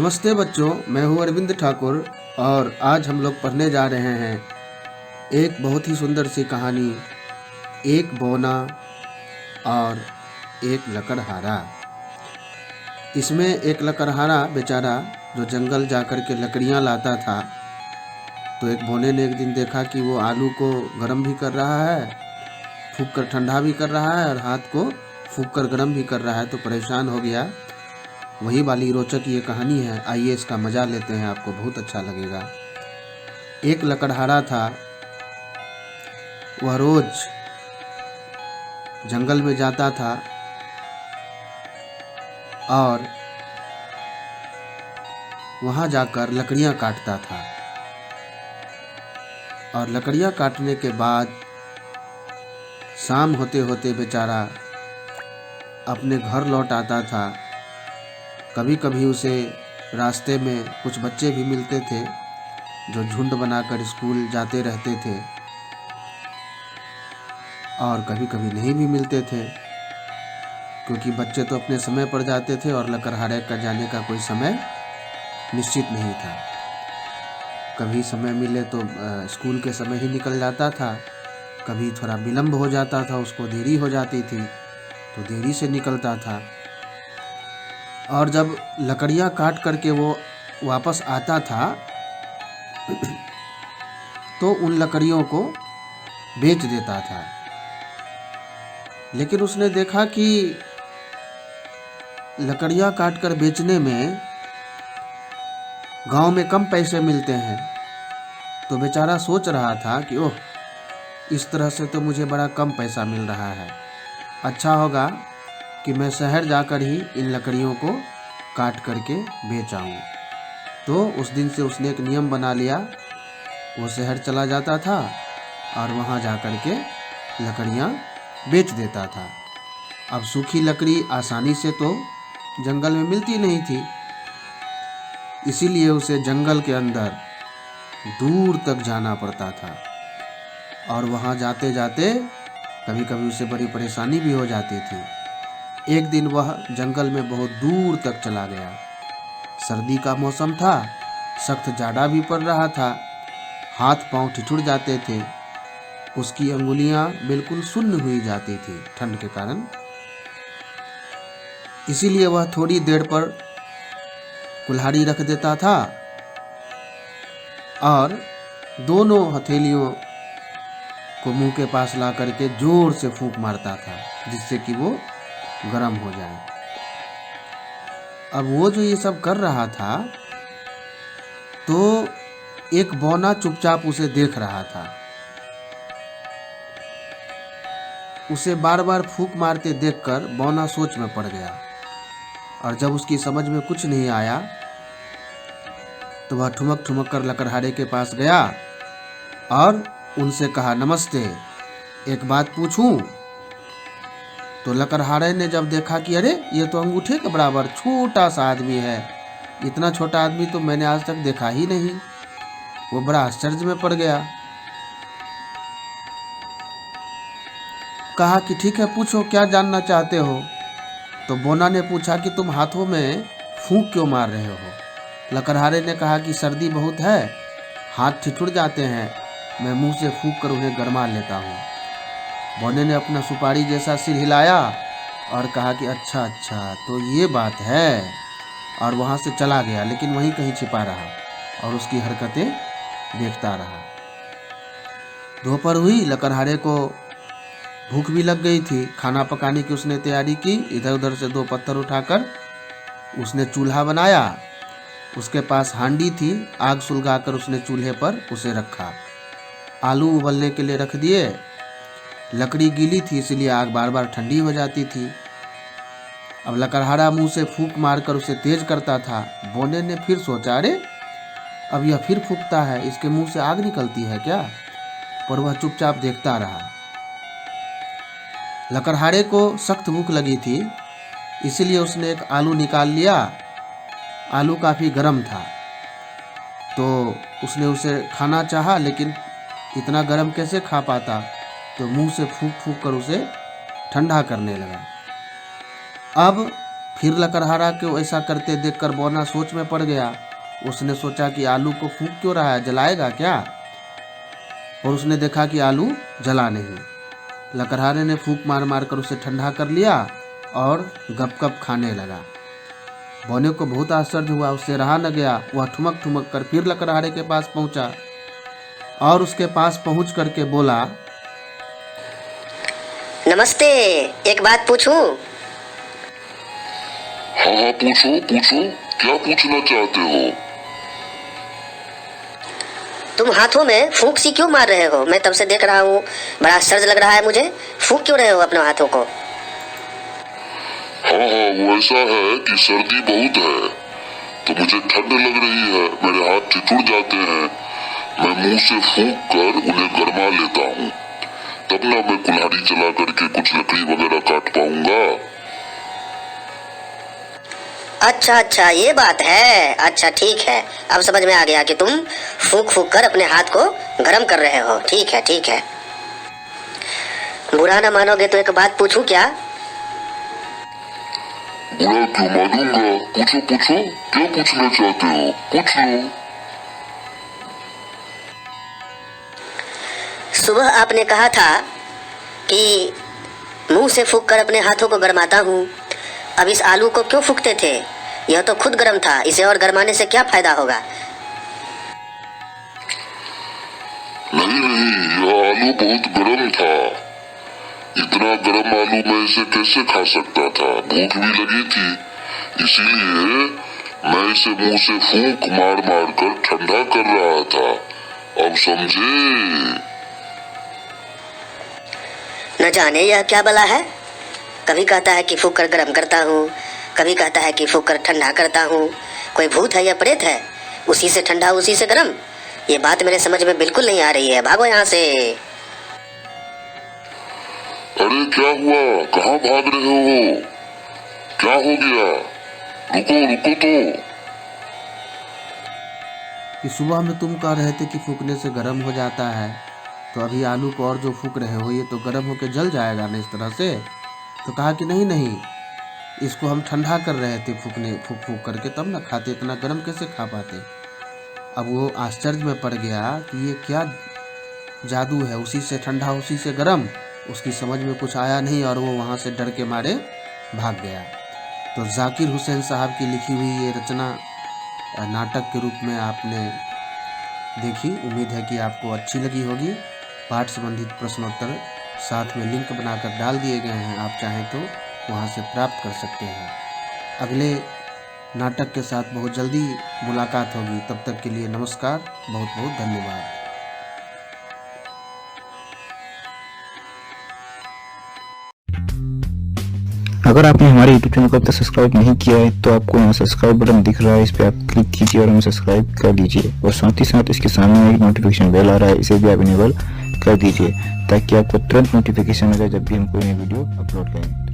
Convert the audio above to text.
नमस्ते बच्चों, मैं हूँ अरविंद ठाकुर और आज हम लोग पढ़ने जा रहे हैं एक बहुत ही सुंदर सी कहानी, एक बौना और एक लकड़हारा। इसमें एक लकड़हारा बेचारा जो जंगल जाकर के लकड़ियाँ लाता था, तो एक बौने ने एक दिन देखा कि वो आलू को गर्म भी कर रहा है, फूंक कर ठंडा भी कर रहा है और हाथ को फूंक कर गर्म भी कर रहा है। तो परेशान हो गया। वही वाली रोचक ये कहानी है, आइए इसका मज़ा लेते हैं, आपको बहुत अच्छा लगेगा। एक लकड़हारा था, वह रोज जंगल में जाता था और वहाँ जाकर लकड़ियाँ काटता था। और लकड़ियाँ काटने के बाद शाम होते होते बेचारा अपने घर लौट आता था। कभी कभी उसे रास्ते में कुछ बच्चे भी मिलते थे जो झुंड बनाकर स्कूल जाते रहते थे, और कभी कभी नहीं भी मिलते थे, क्योंकि बच्चे तो अपने समय पर जाते थे और लकड़हारे का जाने का कोई समय निश्चित नहीं था। कभी समय मिले तो स्कूल के समय ही निकल जाता था, कभी थोड़ा विलम्ब हो जाता था, उसको देरी हो जाती थी तो देरी से निकलता था। और जब लकड़ियाँ काट करके वो वापस आता था तो उन लकड़ियों को बेच देता था। लेकिन उसने देखा कि लकड़ियाँ काट कर बेचने में गांव में कम पैसे मिलते हैं। तो बेचारा सोच रहा था कि ओह, इस तरह से तो मुझे बड़ा कम पैसा मिल रहा है, अच्छा होगा कि मैं शहर जाकर ही इन लकड़ियों को काट करके बेच आऊँ। तो उस दिन से उसने एक नियम बना लिया, वो शहर चला जाता था और वहाँ जा कर के लकड़ियाँ बेच देता था। अब सूखी लकड़ी आसानी से तो जंगल में मिलती नहीं थी, इसीलिए उसे जंगल के अंदर दूर तक जाना पड़ता था। और वहाँ जाते जाते कभी कभी उसे बड़ी परेशानी भी हो जाती थी। एक दिन वह जंगल में बहुत दूर तक चला गया। सर्दी का मौसम था, सख्त जाड़ा भी पड़ रहा था, हाथ पांव ठिठुर जाते थे, उसकी अंगुलियां बिल्कुल सुन्न हुई जाती थी ठंड के कारण। इसीलिए वह थोड़ी देर पर कुल्हाड़ी रख देता था और दोनों हथेलियों को मुंह के पास ला करके जोर से फूंक मारता था, जिससे कि वो गर्म हो जाए। अब वो जो ये सब कर रहा था तो एक बौना चुपचाप उसे देख रहा था। उसे बार बार फूंक मारते देखकर बौना सोच में पड़ गया, और जब उसकी समझ में कुछ नहीं आया तो वह ठुमक ठुमक कर लकड़हारे के पास गया और उनसे कहा, नमस्ते, एक बात पूछूं? तो लकड़हारे ने जब देखा कि अरे, ये तो अंगूठे के बराबर छोटा सा आदमी है, इतना छोटा आदमी तो मैंने आज तक देखा ही नहीं, वो बड़ा आश्चर्य में पड़ गया। कहा कि ठीक है, पूछो, क्या जानना चाहते हो? तो बौना ने पूछा कि तुम हाथों में फूंक क्यों मार रहे हो? लकड़हारे ने कहा कि सर्दी बहुत है, हाथ ठिठुर जाते हैं, मैं मुंह से फूंक कर उन्हें गरमा लेता हूँ। बौने ने अपना सुपारी जैसा सिर हिलाया और कहा कि अच्छा अच्छा, तो ये बात है, और वहाँ से चला गया, लेकिन वहीं कहीं छिपा रहा और उसकी हरकतें देखता रहा। दोपहर हुई, लकड़हारे को भूख भी लग गई थी, खाना पकाने की उसने तैयारी की। इधर उधर से 2 पत्थर उठाकर उसने चूल्हा बनाया, उसके पास हांडी थी, आग सुलगाकर उसने चूल्हे पर उसे रखा, आलू उबलने के लिए रख दिए। लकड़ी गीली थी इसलिए आग बार बार ठंडी हो जाती थी। अब लकड़हारा मुंह से फूंक मारकर उसे तेज करता था। बौने ने फिर सोचा, अरे, अब यह फिर फूंकता है, इसके मुंह से आग निकलती है क्या? पर वह चुपचाप देखता रहा। लकड़हारे को सख्त भूख लगी थी, इसलिए उसने एक आलू निकाल लिया। आलू काफ़ी गर्म था, तो उसने उसे खाना चाहा, लेकिन इतना गर्म कैसे खा पाता, तो मुंह से फूंक फूंक कर उसे ठंडा करने लगा। अब फिर लकड़हारा को ऐसा करते देखकर बौना सोच में पड़ गया। उसने सोचा कि आलू को फूंक क्यों रहा है, जलाएगा क्या? और उसने देखा कि आलू जला नहीं। लकड़हारे ने फूंक मार मार कर उसे ठंडा कर लिया और गपगप खाने लगा। बौने को बहुत आश्चर्य हुआ, उससे रहा न गया। वह ठुमक ठुमक कर फिर लकड़हारे के पास पहुंचा और उसके पास पहुंच करके बोला, नमस्ते, एक बात पूछूं? हाँ पूछो पूछो, क्या पूछना चाहते हो? तुम हाथों में फूंक सी क्यों मार रहे हो? मैं तब से देख रहा हूँ, बड़ा आश्चर्य लग रहा है मुझे। फूंक क्यों रहे हो अपने हाथों को? हाँ वो ऐसा है कि सर्दी बहुत है तो मुझे ठंड लग रही है, मेरे हाथ ठिठुर जाते हैं। मैं मुंह से फूंक कर उन्हें गरमा लेता हूँ, तब ना मैं कुल्हाड़ी चला करके कुछ लकड़ी वगैरह काट पाऊंगा। अच्छा, ये बात है। अच्छा ठीक है, अब समझ में आ गया कि तुम फूंक फूंक कर अपने हाथ को गर्म कर रहे हो। ठीक है। बुरा ना मानोगे तो एक बात पूछूं क्या? बुरा क्यों मानूंगा, पूछो पूछो, क्या पूछना चाहते हो, पूछ लो। सुबह आपने कहा था कि मुंह से फूंक कर अपने हाथों को गरमाता हूँ। अब इस आलू को क्यों फूंकते थे? यह तो खुद गर्म था, इसे और गरमाने से क्या फायदा होगा? नहीं, यह आलू बहुत गर्म था। इतना गर्म आलू मैं इसे कैसे खा सकता था? भूख भी लगी थी, इसीलिए मैं इसे मुंह से फूंक मार मार कर ठंडा कर रहा था। अब समझे? न जाने यह क्या बला है। कभी कहता है कि फूंक कर गर्म करता हूँ, कभी कहता है कि फूंक कर ठंडा करता हूँ। कोई भूत है या प्रेत है? उसी से ठंडा उसी से गर्म। ये बात मेरे समझ में बिल्कुल नहीं आ रही है। भागो यहाँ से। अरे क्या हुआ, कहाँ भाग रहे हो? क्या हो गया? रुको तो। कि सुबह में तुम कह रहे थे कि फूकने से गर्म हो जाता है, तो अभी आलू को और जो फूक रहे हो ये तो गर्म होकर जल जाएगा ना इस तरह से। तो कहा कि नहीं, इसको हम ठंडा कर रहे थे फूक फूक करके, तब ना खाते, इतना गर्म कैसे खा पाते। अब वो आश्चर्य में पड़ गया कि ये क्या जादू है, उसी से ठंडा उसी से गर्म। उसकी समझ में कुछ आया नहीं और वो वहाँ से डर के मारे भाग गया। तो जाकिर हुसैन साहब की लिखी हुई ये रचना नाटक के रूप में आपने देखी। उम्मीद है कि आपको अच्छी लगी होगी। पाठ संबंधित प्रश्नोत्तर साथ में लिंक बनाकर डाल दिए गए हैं, आप चाहें तो वहां से प्राप्त कर सकते हैं। अगले नाटक के साथ बहुत जल्दी मुलाकात होगी। तब तक के लिए नमस्कार, बहुत बहुत धन्यवाद। अगर आपने हमारे YouTube चैनल को अब तक सब्सक्राइब नहीं किया है तो आपको यहाँ सब्सक्राइब बटन दिख रहा है, इस पर आप क्लिक कीजिए और हमें सब्सक्राइब कर लीजिए। और साथ ही साथ इसके सामने एक नोटिफिकेशन बेल आ रहा है, इसे भी आप इनेबल कर दीजिए ताकि आपको तुरंत नोटिफिकेशन मिले जब भी हम कोई नई वीडियो अपलोड करें।